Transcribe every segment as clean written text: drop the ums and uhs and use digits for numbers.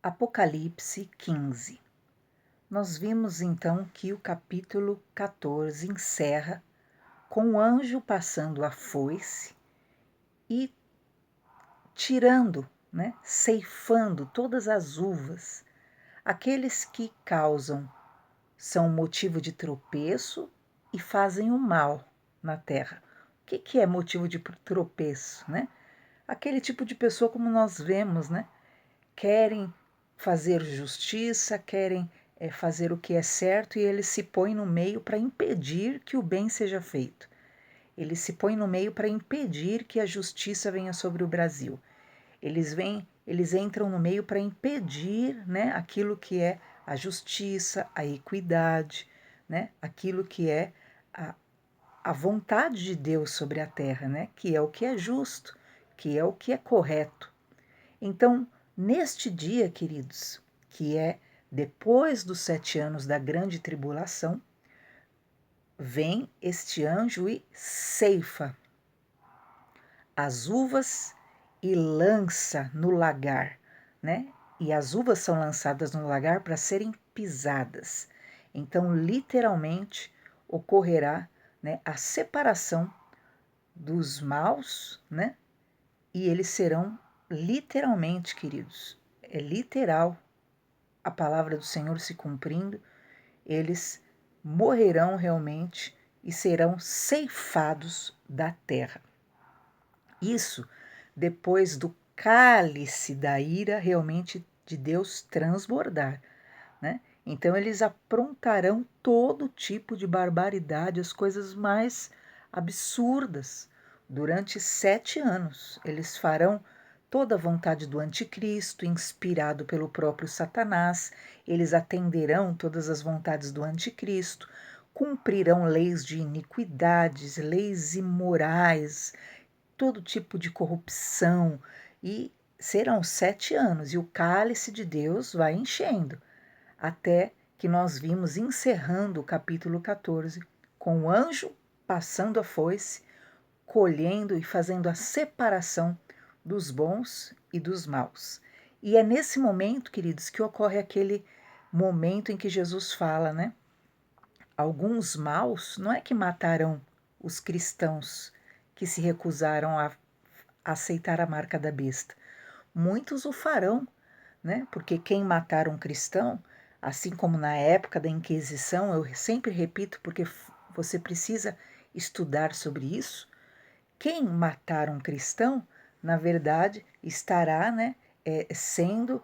Apocalipse 15. Nós vimos então que o capítulo 14 encerra com o anjo passando a foice e tirando, ceifando todas as uvas. Aqueles que causam são motivo de tropeço e fazem o mal na terra. O que é motivo de tropeço, Aquele tipo de pessoa como nós vemos, querem fazer justiça, querem fazer o que é certo e eles se põem no meio para impedir que o bem seja feito. Eles se põem no meio para impedir que a justiça venha sobre o Brasil. Eles entram no meio para impedir, aquilo que é a justiça, a equidade, aquilo que é a vontade de Deus sobre a terra, que é o que é justo, que é o que é correto. Então, neste dia, queridos, que é depois dos 7 anos da grande tribulação, vem este anjo e ceifa as uvas e lança no lagar, E as uvas são lançadas no lagar para serem pisadas. Então, literalmente, ocorrerá, a separação dos maus, E eles serão literalmente, queridos, é literal a palavra do Senhor se cumprindo, eles morrerão realmente e serão ceifados da terra. Isso depois do cálice da ira realmente de Deus transbordar, Então eles aprontarão todo tipo de barbaridade, as coisas mais absurdas. Durante 7 anos, eles farão toda a vontade do anticristo, inspirado pelo próprio Satanás. Eles atenderão todas as vontades do anticristo, cumprirão leis de iniquidades, leis imorais, todo tipo de corrupção, e serão 7 anos, e o cálice de Deus vai enchendo, até que nós vimos encerrando o capítulo 14, com o anjo passando a foice, colhendo e fazendo a separação dos bons e dos maus. E é nesse momento, queridos, que ocorre aquele momento em que Jesus fala, Alguns maus não é que matarão os cristãos que se recusaram a aceitar a marca da besta. Muitos o farão, Porque quem matar um cristão, assim como na época da Inquisição, eu sempre repito porque você precisa estudar sobre isso, quem matar um cristão, na verdade, estará sendo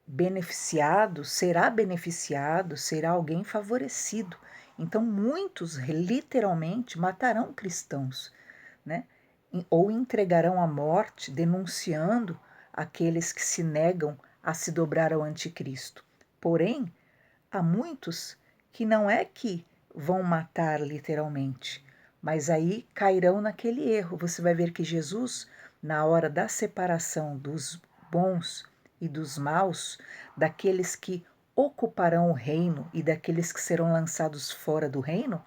beneficiado, será alguém favorecido. Então, muitos literalmente matarão cristãos, ou entregarão à morte, denunciando aqueles que se negam a se dobrar ao anticristo. Porém, há muitos que não é que vão matar literalmente, mas aí cairão naquele erro. Você vai ver que Jesus, na hora da separação dos bons e dos maus, daqueles que ocuparão o reino e daqueles que serão lançados fora do reino,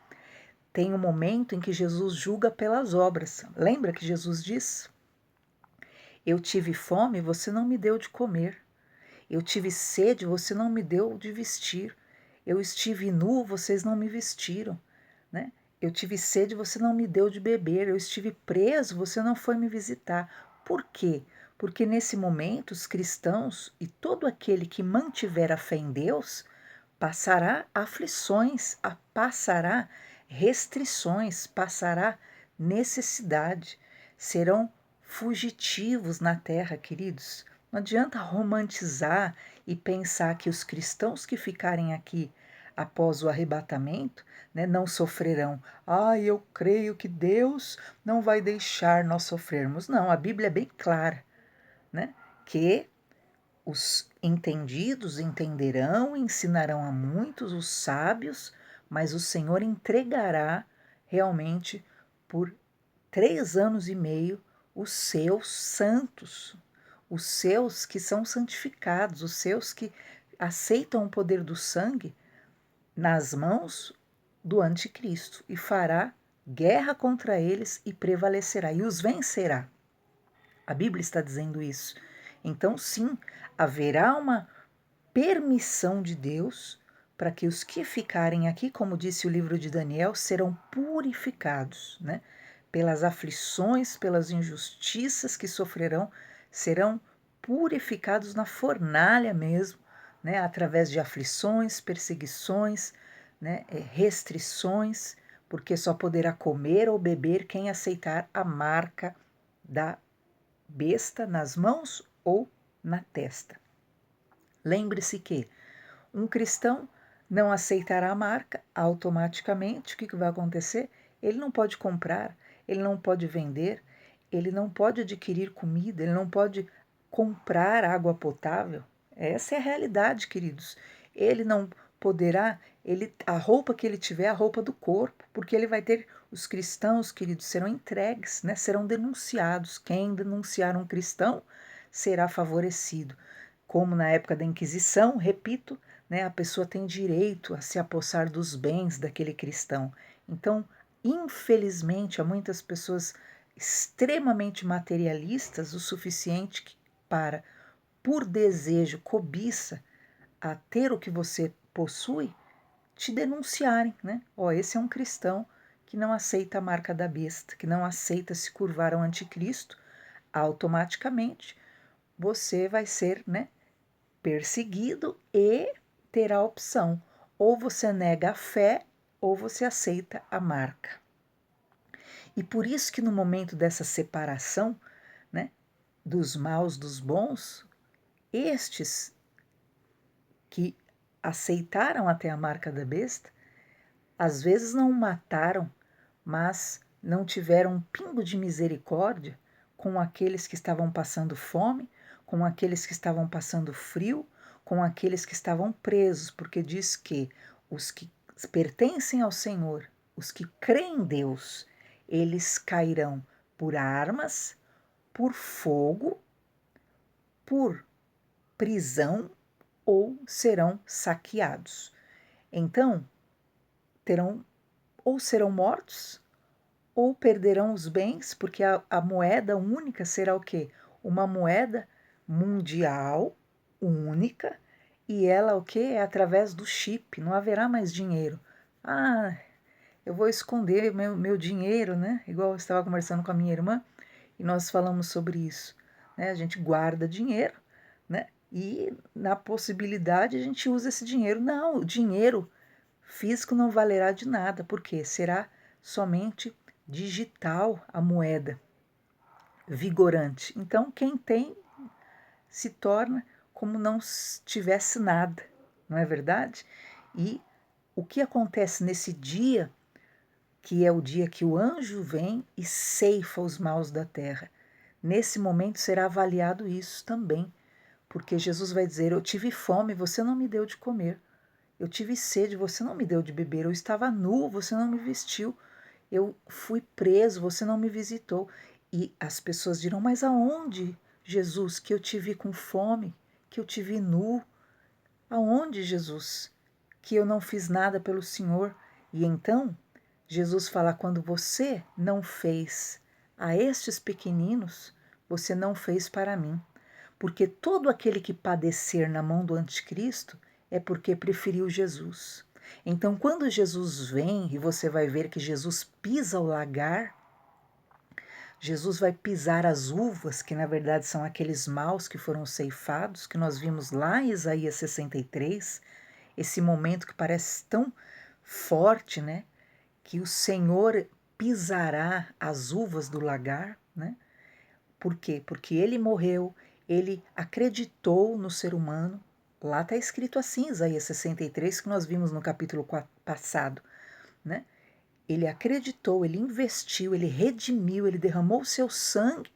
tem um momento em que Jesus julga pelas obras. Lembra que Jesus diz: eu tive fome, você não me deu de comer. Eu tive sede, você não me deu de vestir. Eu estive nu, vocês não me vestiram, Eu tive sede, você não me deu de beber. Eu estive preso, você não foi me visitar. Por quê? Porque nesse momento os cristãos e todo aquele que mantiver a fé em Deus passará aflições, passará restrições, passará necessidade, serão fugitivos na terra, queridos. Não adianta romantizar e pensar que os cristãos que ficarem aqui após o arrebatamento, não sofrerão. Eu creio que Deus não vai deixar nós sofrermos. Não, a Bíblia é bem clara, que os entendidos entenderão, ensinarão a muitos, os sábios, mas o Senhor entregará realmente por 3 anos e meio os seus santos, os seus que são santificados, os seus que aceitam o poder do sangue nas mãos do anticristo, e fará guerra contra eles e prevalecerá e os vencerá. A Bíblia está dizendo isso. Então, sim, haverá uma permissão de Deus para que os que ficarem aqui, como disse o livro de Daniel, serão purificados, né? Pelas aflições, pelas injustiças que sofrerão, serão purificados na fornalha mesmo, né? Através de aflições, perseguições, né? Restrições, porque só poderá comer ou beber quem aceitar a marca da besta nas mãos ou na testa. Lembre-se que um cristão não aceitará a marca, automaticamente, o que vai acontecer? Ele não pode comprar, ele não pode vender, ele não pode adquirir comida, ele não pode comprar água potável. Essa é a realidade, queridos. Ele não poderá, a roupa que ele tiver é a roupa do corpo, porque ele vai ter, os cristãos, queridos, serão entregues, né? Serão denunciados. Quem denunciar um cristão será favorecido. Como na época da Inquisição, repito, né, a pessoa tem direito a se apossar dos bens daquele cristão. Então, infelizmente, há muitas pessoas extremamente materialistas o suficiente para, por desejo, cobiça, a ter o que você possui, te denunciarem, né? Ó, esse é um cristão que não aceita a marca da besta, que não aceita se curvar ao anticristo, automaticamente você vai ser, né, perseguido e terá a opção: ou você nega a fé ou você aceita a marca. E por isso que no momento dessa separação, né, dos maus dos bons, estes que aceitaram até a marca da besta, às vezes não o mataram, mas não tiveram um pingo de misericórdia com aqueles que estavam passando fome, com aqueles que estavam passando frio, com aqueles que estavam presos, porque diz que os que pertencem ao Senhor, os que creem em Deus, eles cairão por armas, por fogo, por prisão ou serão saqueados. Então, terão ou serão mortos ou perderão os bens, porque a moeda única será o quê? Uma moeda mundial, única, e ela o quê? É através do chip, não haverá mais dinheiro. Ah, eu vou esconder meu dinheiro, né? Igual eu estava conversando com a minha irmã, e nós falamos sobre isso, né? A gente guarda dinheiro, né? E na possibilidade a gente usa esse dinheiro. Não, o dinheiro físico não valerá de nada, porque será somente digital a moeda, vigorante. Então, quem tem se torna como não tivesse nada, não é verdade? E o que acontece nesse dia, que é o dia que o anjo vem e ceifa os maus da terra? Nesse momento será avaliado isso também, porque Jesus vai dizer: eu tive fome, você não me deu de comer. Eu tive sede, você não me deu de beber. Eu estava nu, você não me vestiu. Eu fui preso, você não me visitou. E as pessoas dirão: mas aonde, Jesus, que eu te vi com fome, que eu te vi nu? Aonde, Jesus, que eu não fiz nada pelo Senhor? E então, Jesus fala: quando você não fez a estes pequeninos, você não fez para mim. Porque todo aquele que padecer na mão do anticristo é porque preferiu Jesus. Então, quando Jesus vem, e você vai ver que Jesus pisa o lagar, Jesus vai pisar as uvas, que na verdade são aqueles maus que foram ceifados, que nós vimos lá em Isaías 63, esse momento que parece tão forte, né? Que o Senhor pisará as uvas do lagar, né? Por quê? Porque ele morreu, ele acreditou no ser humano. Lá está escrito assim, Isaías 63, que nós vimos no capítulo passado, né? Ele acreditou, ele investiu, ele redimiu, ele derramou o seu sangue.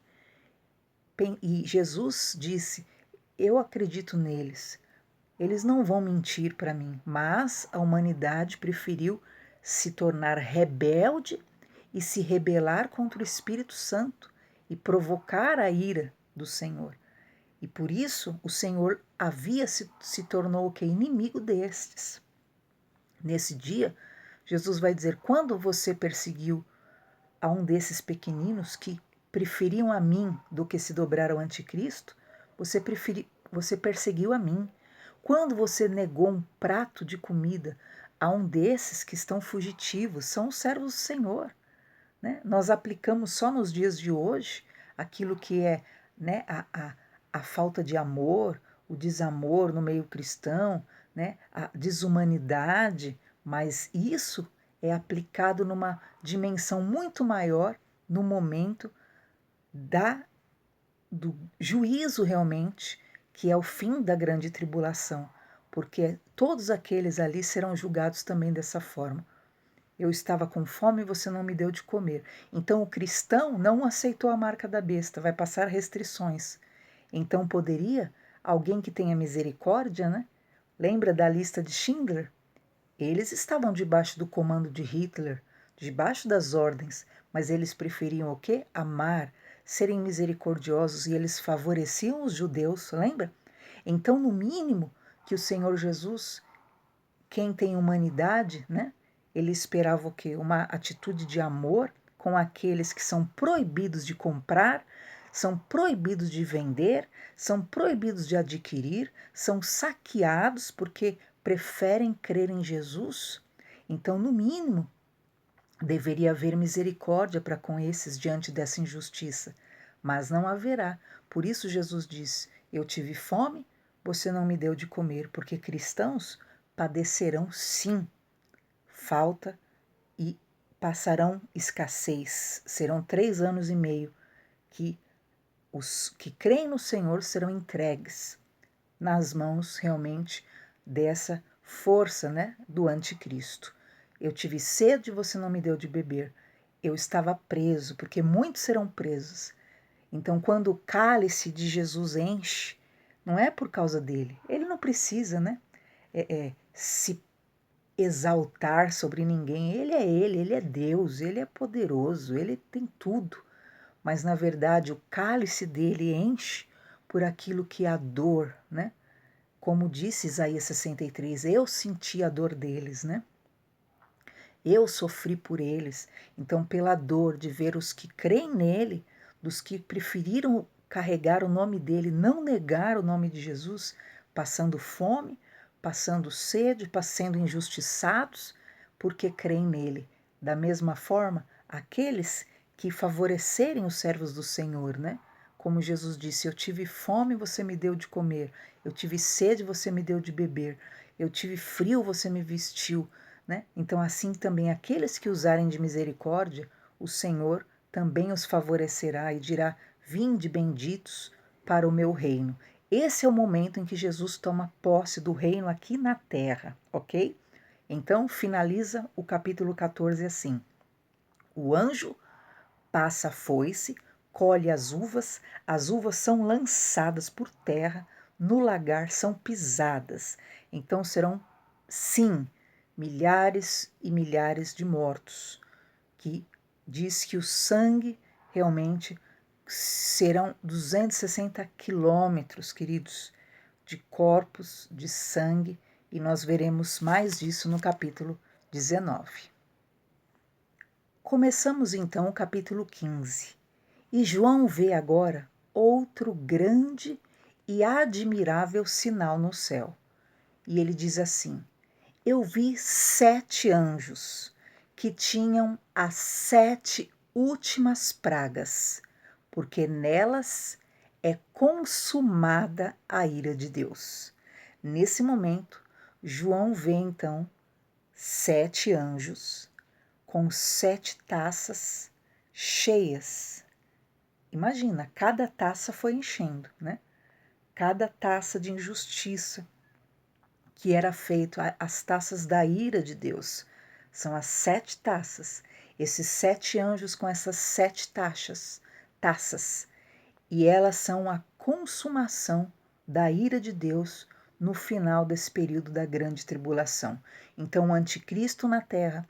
E Jesus disse: eu acredito neles. Eles não vão mentir para mim, mas a humanidade preferiu se tornar rebelde e se rebelar contra o Espírito Santo e provocar a ira do Senhor. E por isso o Senhor se tornou o que? Inimigo destes. Nesse dia, Jesus vai dizer: quando você perseguiu a um desses pequeninos que preferiam a mim do que se dobrar ao anticristo, você perseguiu a mim. Quando você negou um prato de comida a um desses que estão fugitivos, são os servos do Senhor. Né? Nós aplicamos só nos dias de hoje aquilo que é, né, a falta de amor, o desamor no meio cristão, né, a desumanidade, mas isso é aplicado numa dimensão muito maior no momento do juízo realmente, que é o fim da grande tribulação, porque todos aqueles ali serão julgados também dessa forma. Eu estava com fome e você não me deu de comer. Então o cristão não aceitou a marca da besta, vai passar restrições. Então poderia alguém que tenha misericórdia, né? Lembra da lista de Schindler? Eles estavam debaixo do comando de Hitler, debaixo das ordens, mas eles preferiam o quê? Amar, serem misericordiosos, e eles favoreciam os judeus, lembra? Então, no mínimo, que o Senhor Jesus, quem tem humanidade, né? Ele esperava o quê? Uma atitude de amor com aqueles que são proibidos de comprar, são proibidos de vender, são proibidos de adquirir, são saqueados porque preferem crer em Jesus. Então, no mínimo, deveria haver misericórdia para com esses diante dessa injustiça, mas não haverá. Por isso Jesus diz: eu tive fome, você não me deu de comer, porque cristãos padecerão sim falta e passarão escassez. Serão 3 anos e meio que os que creem no Senhor serão entregues nas mãos realmente dessa força, né, do anticristo. Eu tive sede e você não me deu de beber. Eu estava preso, porque muitos serão presos. Então, quando o cálice de Jesus enche, não é por causa dele. Ele não precisa, né, se exaltar sobre ninguém. Ele é Deus, ele é poderoso, ele tem tudo. Mas, na verdade, o cálice dele enche por aquilo que é a dor, né? Como disse Isaías 63, eu senti a dor deles, né? Eu sofri por eles. Então, pela dor de ver os que creem nele, dos que preferiram carregar o nome dele, não negar o nome de Jesus, passando fome, passando sede, sendo injustiçados, porque creem nele. Da mesma forma, aqueles que favorecerem os servos do Senhor, né? Como Jesus disse: eu tive fome, você me deu de comer. Eu tive sede, você me deu de beber. Eu tive frio, você me vestiu. Né? Então, assim também aqueles que usarem de misericórdia, o Senhor também os favorecerá e dirá: vinde benditos para o meu reino. Esse é o momento em que Jesus toma posse do reino aqui na terra, ok? Então, finaliza o capítulo 14 assim: o anjo passa a foice, colhe as uvas são lançadas por terra, no lagar são pisadas. Então serão, sim, milhares e milhares de mortos, que diz que o sangue realmente serão 260 quilômetros, queridos, de corpos de sangue, e nós veremos mais disso no capítulo 19. Começamos então o capítulo 15, e João vê agora outro grande e admirável sinal no céu. E ele diz assim: eu vi 7 anjos que tinham as 7 últimas pragas, porque nelas é consumada a ira de Deus. Nesse momento, João vê então 7 anjos com 7 taças cheias. Imagina, cada taça foi enchendo, né? Cada taça de injustiça que era feito, as taças da ira de Deus. São as 7 taças. Esses 7 anjos com essas 7 taças. E elas são a consumação da ira de Deus no final desse período da grande tribulação. Então o anticristo na terra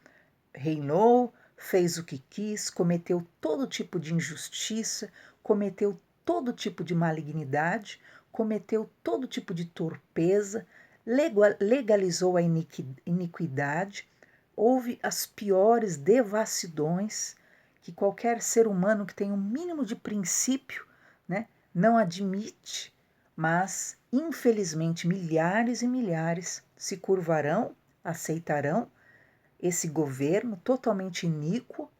reinou, fez o que quis, cometeu todo tipo de injustiça, cometeu todo tipo de malignidade, cometeu todo tipo de torpeza, legalizou a iniquidade, houve as piores devassidões que qualquer ser humano que tem um mínimo de princípio, né, não admite, mas infelizmente milhares e milhares se curvarão, aceitarão esse governo totalmente iníquo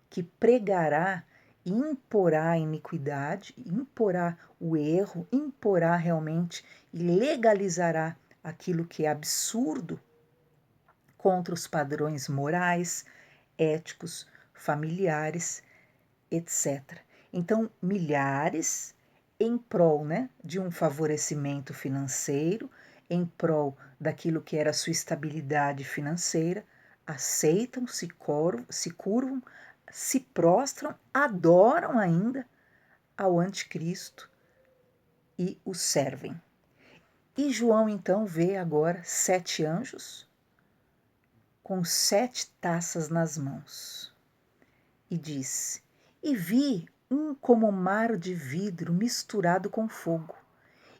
que pregará e imporá a iniquidade, imporá o erro, imporá realmente e legalizará aquilo que é absurdo contra os padrões morais, éticos, familiares, etc. Então, milhares em prol, né, de um favorecimento financeiro, em prol daquilo que era a sua estabilidade financeira, aceitam, se curvam, se prostram, adoram ainda ao anticristo e o servem. E João então vê agora 7 anjos com 7 taças nas mãos e diz: E vi um como mar de vidro misturado com fogo,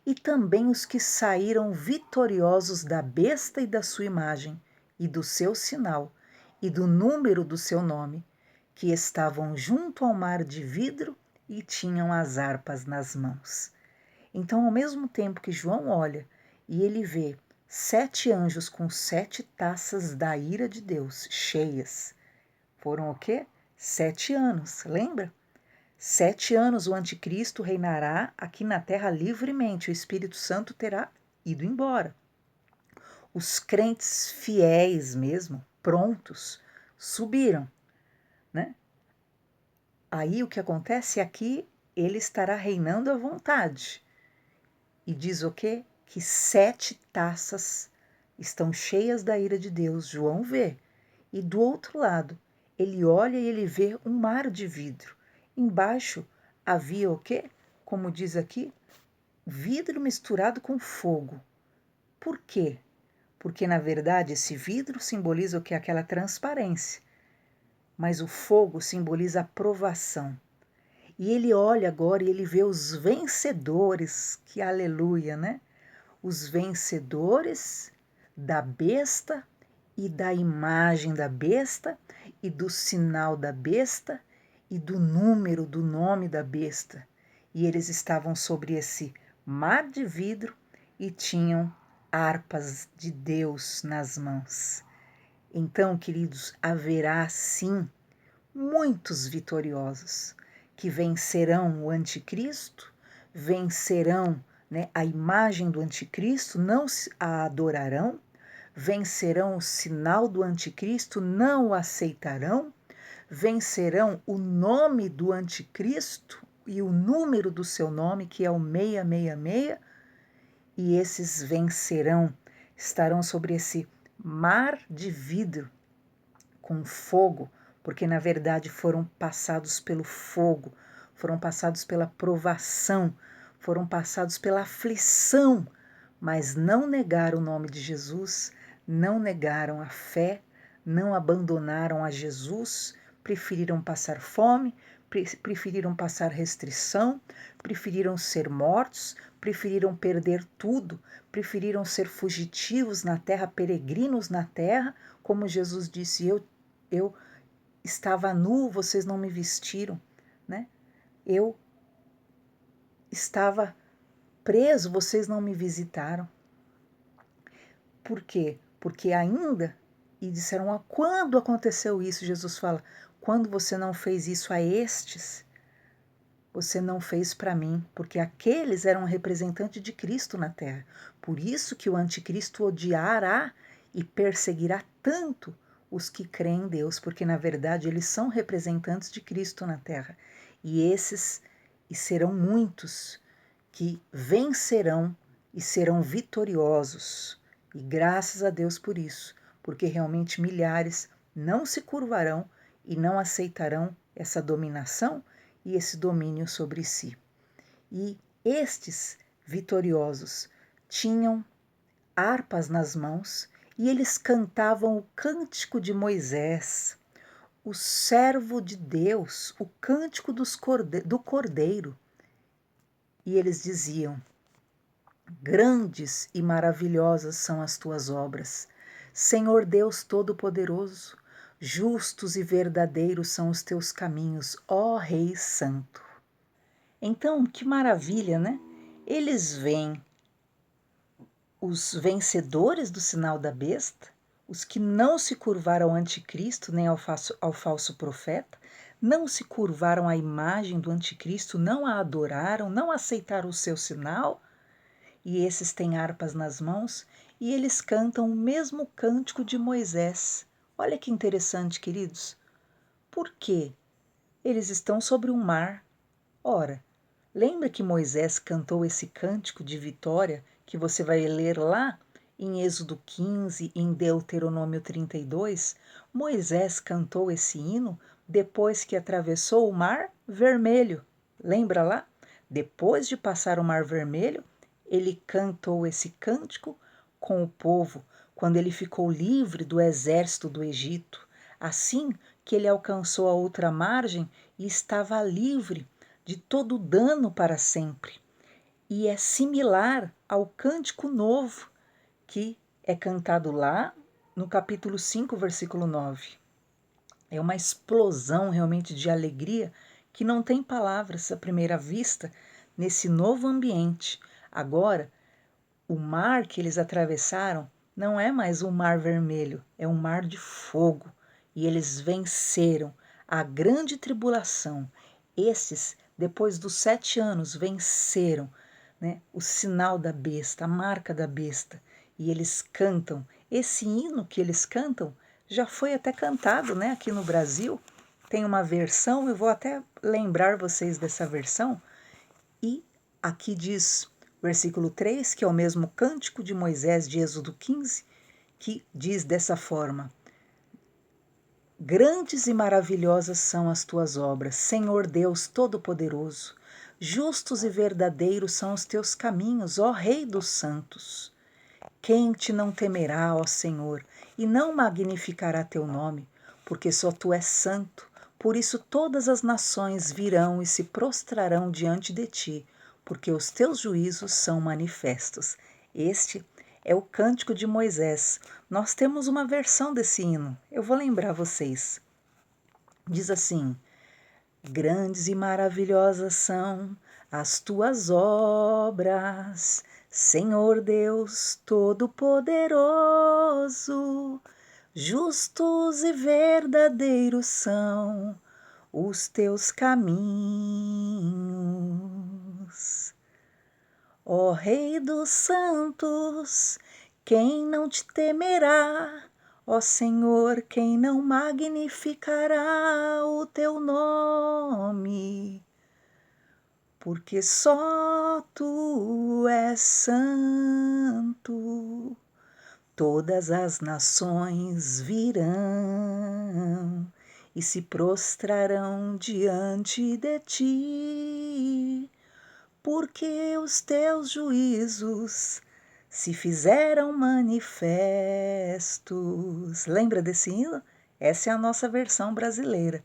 e também os que saíram vitoriosos da besta e da sua imagem, e do seu sinal, e do número do seu nome, que estavam junto ao mar de vidro e tinham as harpas nas mãos. Então, ao mesmo tempo que João olha e ele vê 7 anjos com 7 taças da ira de Deus cheias, foram o quê? 7 anos, lembra? 7 anos o anticristo reinará aqui na terra livremente, o Espírito Santo terá ido embora. Os crentes fiéis mesmo, prontos, subiram, né? Aí o que acontece aqui, ele estará reinando à vontade. E diz o quê? Que 7 taças estão cheias da ira de Deus, João vê. E do outro lado, ele olha e ele vê um mar de vidro. Embaixo havia o quê? Como diz aqui, vidro misturado com fogo. Por quê? Porque, na verdade, esse vidro simboliza o que? Aquela transparência. Mas o fogo simboliza a provação. E ele olha agora e ele vê os vencedores, que aleluia, né? Os vencedores da besta e da imagem da besta e do sinal da besta e do número do nome da besta. E eles estavam sobre esse mar de vidro e tinham harpas de Deus nas mãos. Então, queridos, haverá sim muitos vitoriosos que vencerão o anticristo, vencerão, né, a imagem do anticristo, não a adorarão, vencerão o sinal do anticristo, não o aceitarão, vencerão o nome do anticristo e o número do seu nome, que é o 666, e esses vencerão, estarão sobre esse mar de vidro com fogo, porque na verdade foram passados pelo fogo, foram passados pela provação, foram passados pela aflição, mas não negaram o nome de Jesus, não negaram a fé, não abandonaram a Jesus, preferiram passar fome, preferiram passar restrição, preferiram ser mortos, preferiram perder tudo, preferiram ser fugitivos na terra, peregrinos na terra, como Jesus disse: eu estava nu, vocês não me vestiram, né? Eu estava preso, vocês não me visitaram. Por quê? Porque ainda, e disseram, quando aconteceu isso? Jesus fala, quando você não fez isso a estes, você não fez para mim, porque aqueles eram representantes de Cristo na terra. Por isso que o anticristo odiará e perseguirá tanto os que creem em Deus, porque na verdade eles são representantes de Cristo na terra. E serão muitos que vencerão e serão vitoriosos. E graças a Deus por isso, porque realmente milhares não se curvarão e não aceitarão essa dominação e esse domínio sobre si. E estes vitoriosos tinham harpas nas mãos e eles cantavam o cântico de Moisés, o servo de Deus, o cântico do Cordeiro. E eles diziam: grandes e maravilhosas são as tuas obras, Senhor Deus Todo-Poderoso, justos e verdadeiros são os teus caminhos, ó Rei Santo. Então, que maravilha, né? eles veem os vencedores do sinal da besta, os que não se curvaram ao anticristo nem ao falso profeta, não se curvaram à imagem do anticristo, não a adoraram, não aceitaram o seu sinal, e esses têm harpas nas mãos, e eles cantam o mesmo cântico de Moisés. Olha que interessante, queridos. Por quê? Eles estão sobre um mar. Ora, lembra que Moisés cantou esse cântico de vitória que você vai ler lá em Êxodo 15, em Deuteronômio 32? Moisés cantou esse hino depois que atravessou o Mar Vermelho. Lembra lá? Depois de passar o Mar Vermelho, ele cantou esse cântico com o povo quando ele ficou livre do exército do Egito. Assim que ele alcançou a outra margem e estava livre de todo dano para sempre. E é similar ao cântico novo que é cantado lá no capítulo 5, versículo 9. É uma explosão realmente de alegria que não tem palavras à primeira vista nesse novo ambiente. Agora, o mar que eles atravessaram não é mais um mar vermelho, é um mar de fogo. E eles venceram a grande tribulação. Esses, depois dos 7 anos, venceram, né, o sinal da besta, a marca da besta. E eles cantam. Esse hino que eles cantam já foi até cantado, né, aqui no Brasil. Tem uma versão, eu vou até lembrar vocês dessa versão. E aqui diz, versículo 3, que é o mesmo cântico de Moisés de Êxodo 15, que diz dessa forma: Grandes e maravilhosas são as tuas obras, Senhor Deus Todo-Poderoso. Justos e verdadeiros são os teus caminhos, ó Rei dos santos. Quem te não temerá, ó Senhor, e não magnificará teu nome? Porque só tu és santo. Por isso todas as nações virão e se prostrarão diante de ti, porque os teus juízos são manifestos. Este é o cântico de Moisés. Nós temos uma versão desse hino. Eu vou lembrar vocês. Diz assim: Grandes e maravilhosas são as tuas obras, Senhor Deus Todo-Poderoso. Justos e verdadeiros são os teus caminhos. Ó Rei dos santos, quem não te temerá? Ó Senhor, quem não magnificará o teu nome? Porque só tu és santo. Todas as nações virão e se prostrarão diante de ti, porque os teus juízos se fizeram manifestos. Lembra desse hino? Essa é a nossa versão brasileira,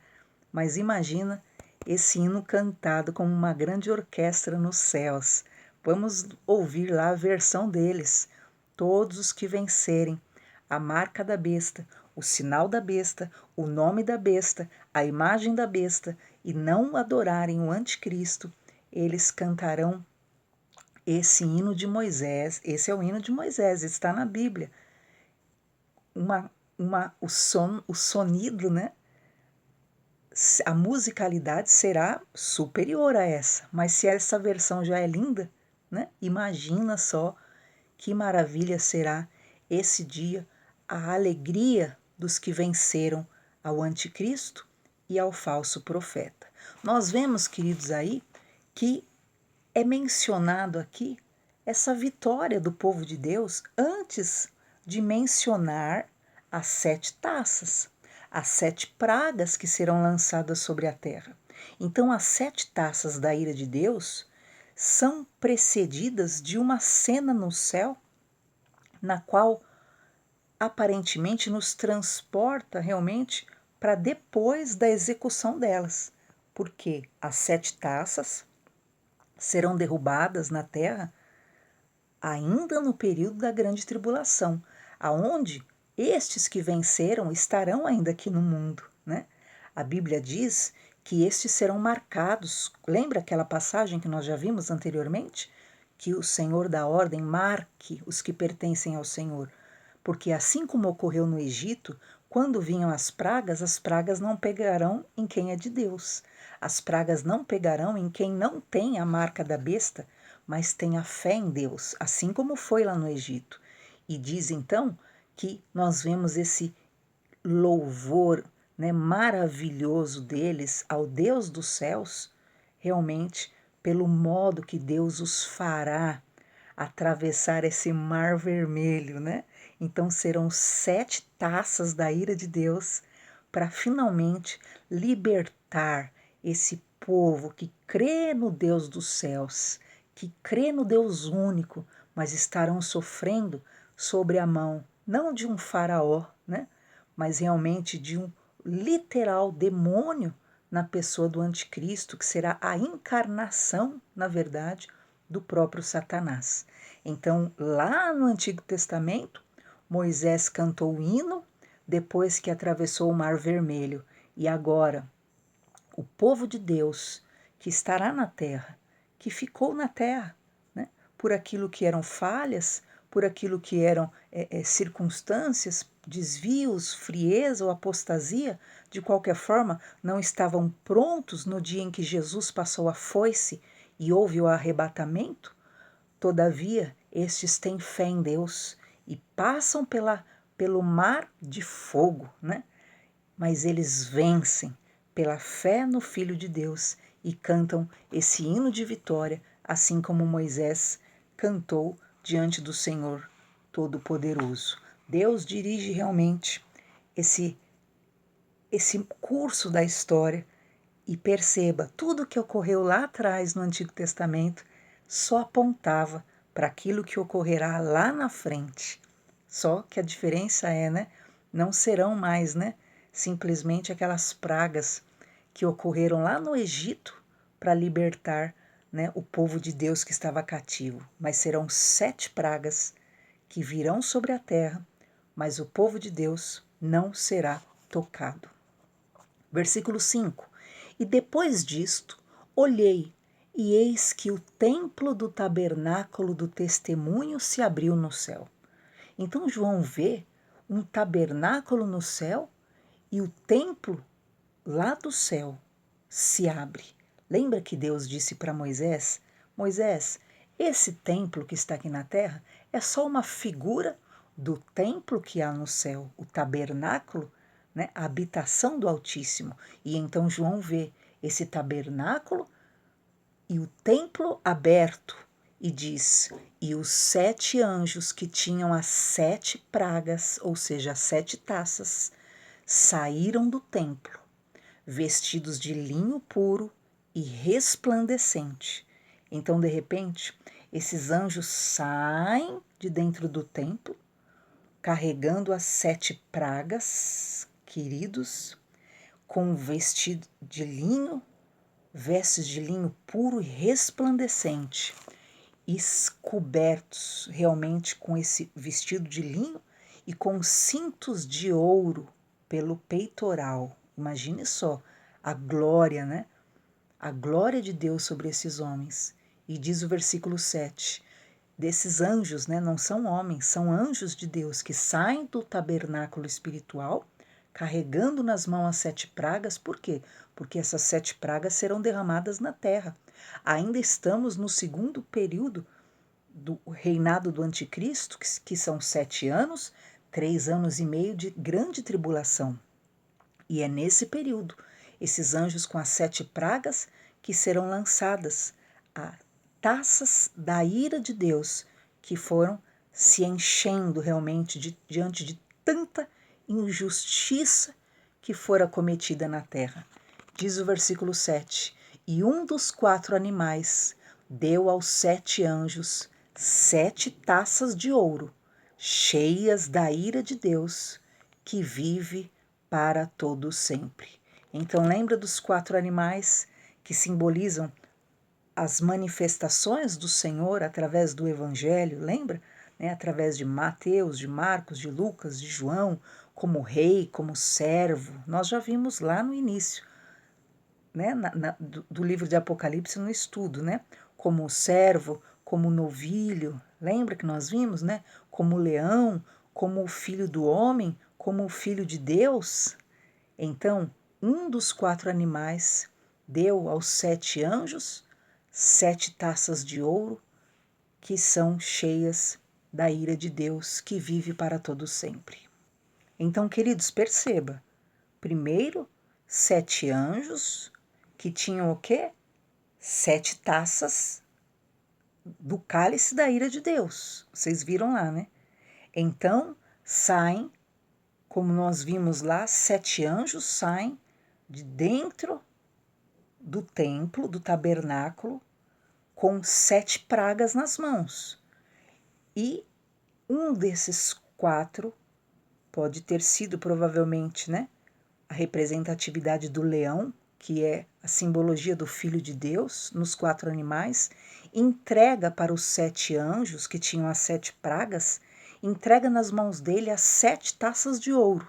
mas imagina esse hino cantado como uma grande orquestra nos céus. Vamos ouvir lá a versão deles. Todos os que vencerem a marca da besta, o sinal da besta, o nome da besta, a imagem da besta, e não adorarem o anticristo, eles cantarão esse hino de Moisés. Esse é o hino de Moisés, está na Bíblia. O sonido, né? A musicalidade será superior a essa, mas se essa versão já é linda, né? Imagina só que maravilha será esse dia, a alegria dos que venceram ao anticristo e ao falso profeta. Nós vemos, queridos, aí que é mencionado aqui essa vitória do povo de Deus antes de mencionar as 7 taças, as 7 pragas que serão lançadas sobre a terra. Então, as 7 taças da ira de Deus são precedidas de uma cena no céu na qual aparentemente nos transporta realmente para depois da execução delas, porque as 7 taças serão derrubadas na terra ainda no período da grande tribulação, aonde estes que venceram estarão ainda aqui no mundo, né? A Bíblia diz que estes serão marcados. Lembra aquela passagem que nós já vimos anteriormente? que o Senhor da ordem marque os que pertencem ao Senhor. Porque assim como ocorreu no Egito, quando vinham as pragas não pegarão em quem é de Deus. As pragas não pegarão em quem não tem a marca da besta, mas tem a fé em Deus, assim como foi lá no Egito. E diz então que nós vemos esse louvor, né, maravilhoso deles ao Deus dos céus, realmente pelo modo que Deus os fará atravessar esse mar vermelho, né? Então serão 7 taças da ira de Deus para finalmente libertar esse povo que crê no Deus dos céus, que crê no Deus único, mas estarão sofrendo sobre a mão não de um faraó, né? Mas realmente de um literal demônio na pessoa do anticristo, que será a encarnação, na verdade, do próprio Satanás. Então, lá no Antigo Testamento, Moisés cantou o hino depois que atravessou o Mar Vermelho. E agora, o povo de Deus que estará na terra, que ficou na terra, né, por aquilo que eram falhas, por aquilo que eram circunstâncias, desvios, frieza ou apostasia, de qualquer forma, não estavam prontos no dia em que Jesus passou a foice e houve o arrebatamento. Todavia, estes têm fé em Deus e passam pelo mar de fogo, né? Mas eles vencem pela fé no Filho de Deus e cantam esse hino de vitória, assim como Moisés cantou diante do Senhor Todo-Poderoso. Deus dirige realmente esse curso da história e perceba, tudo que ocorreu lá atrás no Antigo Testamento só apontava para aquilo que ocorrerá lá na frente. Só que a diferença é, né, não serão mais, né, simplesmente aquelas pragas que ocorreram lá no Egito para libertar, né, o povo de Deus que estava cativo, mas serão 7 pragas que virão sobre a terra, mas o povo de Deus não será tocado. Versículo 5: E depois disto, olhei, e eis que o templo do tabernáculo do testemunho se abriu no céu. Então João vê um tabernáculo no céu e o templo lá do céu se abre. Lembra que Deus disse para Moisés: Moisés, esse templo que está aqui na terra é só uma figura do templo que há no céu, o tabernáculo, né, a habitação do Altíssimo. E então João vê esse tabernáculo e o templo aberto e diz: e os 7 anjos que tinham as 7 pragas, ou seja, as 7 taças, saíram do templo, vestidos de linho puro e resplandecente. Então, de repente, esses anjos saem de dentro do templo, carregando as 7 pragas, queridos, com um vestido de linho, vestes de linho puro e resplandecente, e cobertos realmente com esse vestido de linho e com cintos de ouro pelo peitoral. Imagine só a glória, né? A glória de Deus sobre esses homens. E diz o versículo 7, desses anjos, né, não são homens, são anjos de Deus que saem do tabernáculo espiritual, carregando nas mãos as 7 pragas. Por quê? Porque essas 7 pragas serão derramadas na terra. Ainda estamos no segundo período do reinado do anticristo, que são 7 anos, 3 anos e meio de grande tribulação. E é nesse período, esses anjos com as 7 pragas que serão lançadas, a taças da ira de Deus, que foram se enchendo realmente diante de tanta injustiça que fora cometida na terra. Diz o versículo 7, e um dos 4 animais deu aos 7 anjos 7 taças de ouro, cheias da ira de Deus, que vive para todo sempre. Então lembra dos 4 animais que simbolizam as manifestações do Senhor através do Evangelho, lembra? Né? Através de Mateus, de Marcos, de Lucas, de João, como rei, como servo. Nós já vimos lá no início, né? Do livro de Apocalipse no estudo, né? Como servo, como o novilho, lembra que nós vimos, né? Como o leão, como o filho do homem, como o filho de Deus. Então, um dos 4 animais deu aos 7 anjos 7 taças de ouro, que são cheias da ira de Deus, que vive para todo sempre. Então, queridos, perceba, primeiro, 7 anjos, que tinham o quê? 7 taças do cálice da ira de Deus. Vocês viram lá, né? Então, saem, como nós vimos lá, 7 anjos saem de dentro do templo, do tabernáculo, com 7 pragas nas mãos. E um desses 4 pode ter sido provavelmente, né, a representatividade do leão, que é a simbologia do Filho de Deus, nos 4 animais, entrega para os 7 anjos, que tinham as 7 pragas, entrega nas mãos dele as 7 taças de ouro,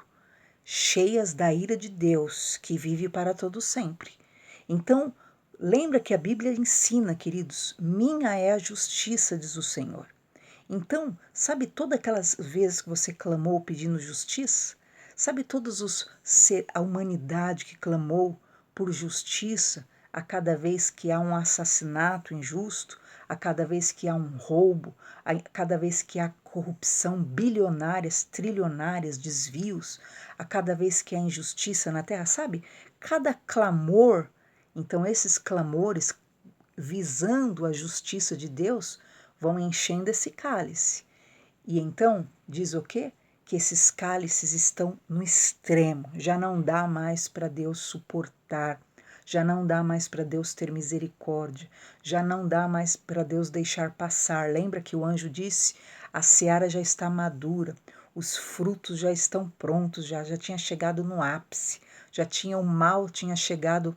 cheias da ira de Deus, que vive para todo sempre. Então, lembra que a Bíblia ensina, queridos, minha é a justiça, diz o Senhor. Então, sabe todas aquelas vezes que você clamou pedindo justiça? Sabe a humanidade que clamou por justiça a cada vez que há um assassinato injusto, a cada vez que há um roubo, a cada vez que há corrupção bilionárias, trilionárias, desvios, a cada vez que há injustiça na terra, sabe? Cada clamor, então esses clamores visando a justiça de Deus, vão enchendo esse cálice. E então, diz o quê? Que esses cálices estão no extremo, já não dá mais para Deus suportar, já não dá mais para Deus ter misericórdia, já não dá mais para Deus deixar passar. Lembra que o anjo disse? A seara já está madura, os frutos já estão prontos, já tinha chegado no ápice, o mal tinha chegado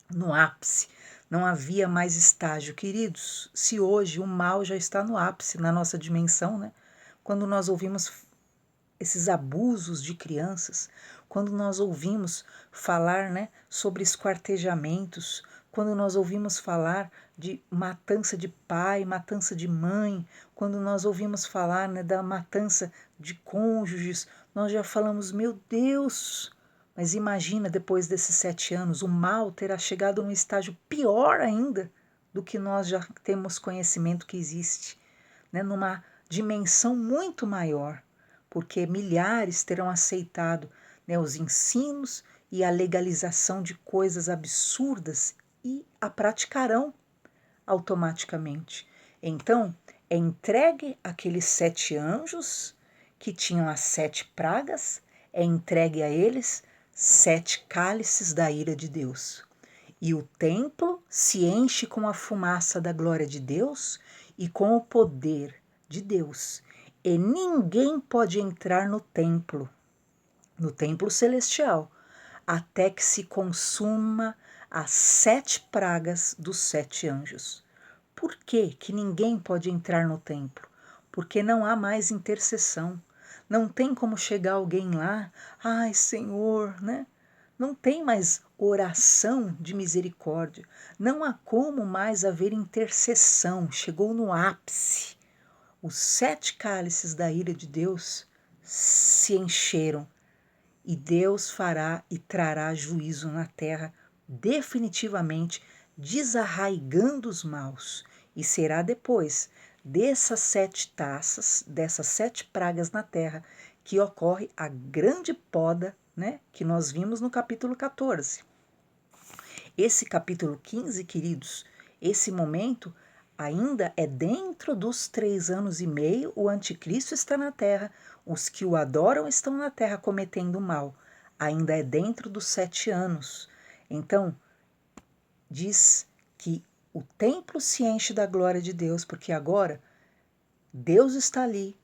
no ápice. Não havia mais estágio. Queridos, se hoje o mal já está no ápice na nossa dimensão, né? Quando nós ouvimos esses abusos de crianças, quando nós ouvimos falar, né, sobre esquartejamentos, quando nós ouvimos falar de matança de pai, matança de mãe, quando nós ouvimos falar, né, da matança de cônjuges, nós já falamos, meu Deus. Mas imagina, depois desses 7 anos, o mal terá chegado num estágio pior ainda do que nós já temos conhecimento que existe, né? Numa dimensão muito maior, porque milhares terão aceitado, né, os ensinos e a legalização de coisas absurdas e a praticarão automaticamente. Então, é entregue aqueles 7 anjos que tinham as 7 pragas, é entregue a eles 7 cálices da ira de Deus. E o templo se enche com a fumaça da glória de Deus e com o poder de Deus. E ninguém pode entrar no templo celestial, até que se consuma as 7 pragas dos 7 anjos. Por que ninguém pode entrar no templo? Porque não há mais intercessão. Não tem como chegar alguém lá, ai Senhor, né? Não tem mais oração de misericórdia. Não há como mais haver intercessão. Chegou no ápice. Os 7 cálices da ira de Deus se encheram. E Deus fará e trará juízo na terra definitivamente, desarraigando os maus. E será depois dessas 7 taças, dessas 7 pragas na terra, que ocorre a grande poda, né, que nós vimos no capítulo 14. Esse capítulo 15, queridos, esse momento ainda é dentro dos 3 anos e meio, o anticristo está na terra, os que o adoram estão na terra cometendo mal. Ainda é dentro dos 7 anos. Então, diz que o templo se enche da glória de Deus, porque agora Deus está ali,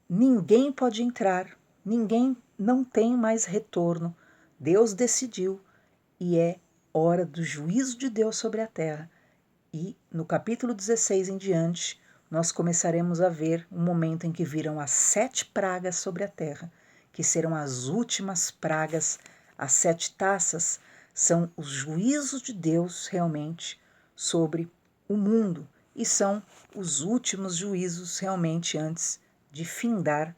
ninguém pode entrar, ninguém não tem mais retorno. Deus decidiu e é hora do juízo de Deus sobre a terra. E no capítulo 16 em diante, nós começaremos a ver um momento em que virão as 7 pragas sobre a terra, que serão as últimas pragas. As 7 taças são os juízos de Deus realmente sobre o mundo. e são os últimos juízos realmente antes de findar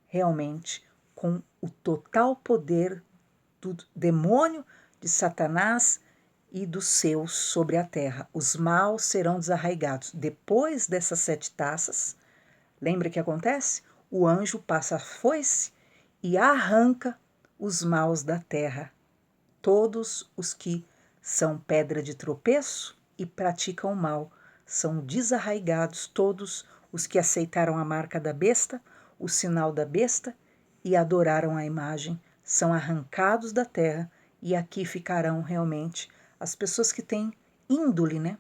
realmente com o total poder do demônio, de Satanás e dos seus sobre a terra. Os maus serão desarraigados. Depois dessas 7 taças, lembra o que acontece? O anjo passa a foice e arranca os maus da terra. Todos os que são pedra de tropeço e praticam o mal são desarraigados, todos os que aceitaram a marca da besta, o sinal da besta e adoraram a imagem, são arrancados da terra, e aqui ficarão realmente as pessoas que têm índole, né?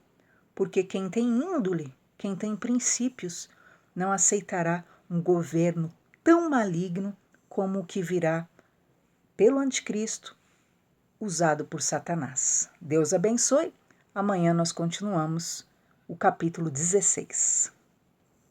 Porque quem tem índole, quem tem princípios, não aceitará um governo tão maligno como o que virá pelo anticristo, usado por Satanás. Deus abençoe. Amanhã nós continuamos o capítulo 16.